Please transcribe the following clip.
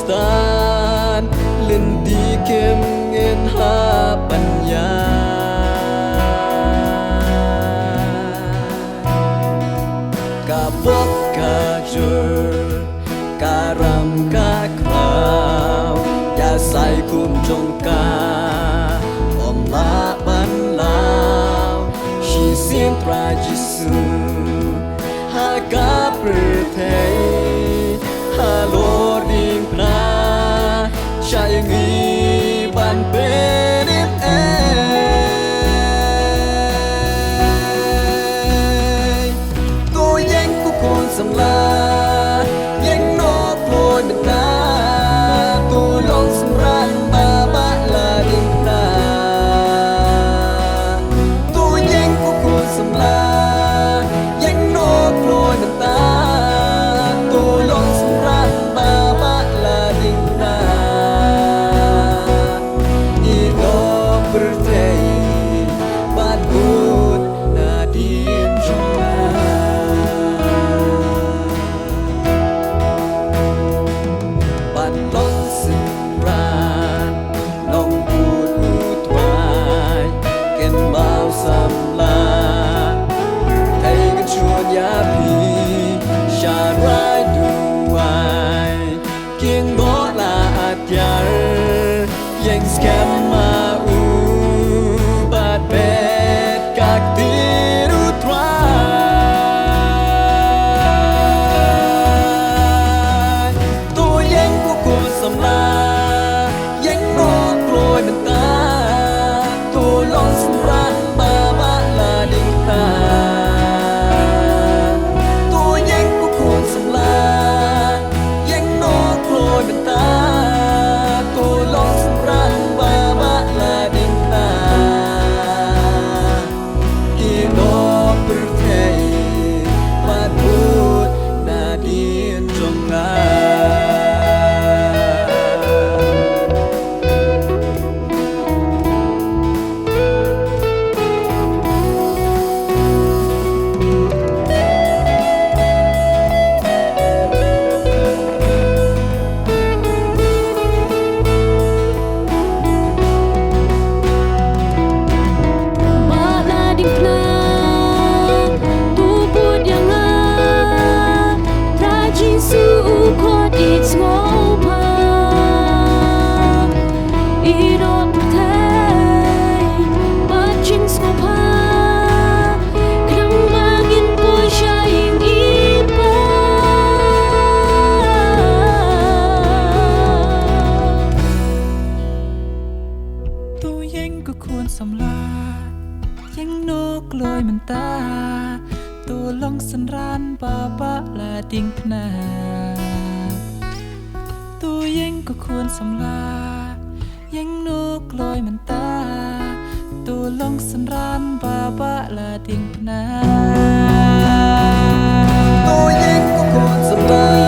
Pakistan lên đi kem nghiên haปัญญากาบกกาจูการำกาคราวอย่าใส่คุมจงกาอมลาบันลาวชีเสียงตราจิสูหากาปรือเทยฮาโลดิงพนาชายงีบันเป็นเอตัวยังกูคนสำลายังนอกโลยเป็นนาตัวลงสำรันบาบะลาดิงนาตัวยังกูคนสำลายังนอกโลยเป็นตาตัวลงสำรันบาบะลาดิงนาอีโนปรเทยบาดบูดนาดินจงนาบัดลงสิรานลงพูดอูทวายเก็นเมาสำลาไทยกันชวนยาพีชาร้ายดูวายเกียงโบลาอาจยายังสแกมมาอูบาดเบ็ดกักตีรูทวายตัวยังกูควรสำลายังนอกโปรยมันตาตัวลองสำรันบาบะลาดิงตาตัวยังกูควรสำลายังนอกโปรยมันตาตัวลองสำรันบาบะลาดิงตาอีโนปรเทยมาพูดนาดีนจงงาBalading na tupod yang tragin suukot it's ngopa irot patay baching ngopa kang magin po siya yung ibaตัวยังก็ควรสำลายังนกลอยมันตาตัวลองสันรานบาบะลาดิงพนาตัวยังก็ควรสำลายังนกลอยมันตาตัวลองสันรานบาบะลาดิงพนาตัวยังกูควรสำลา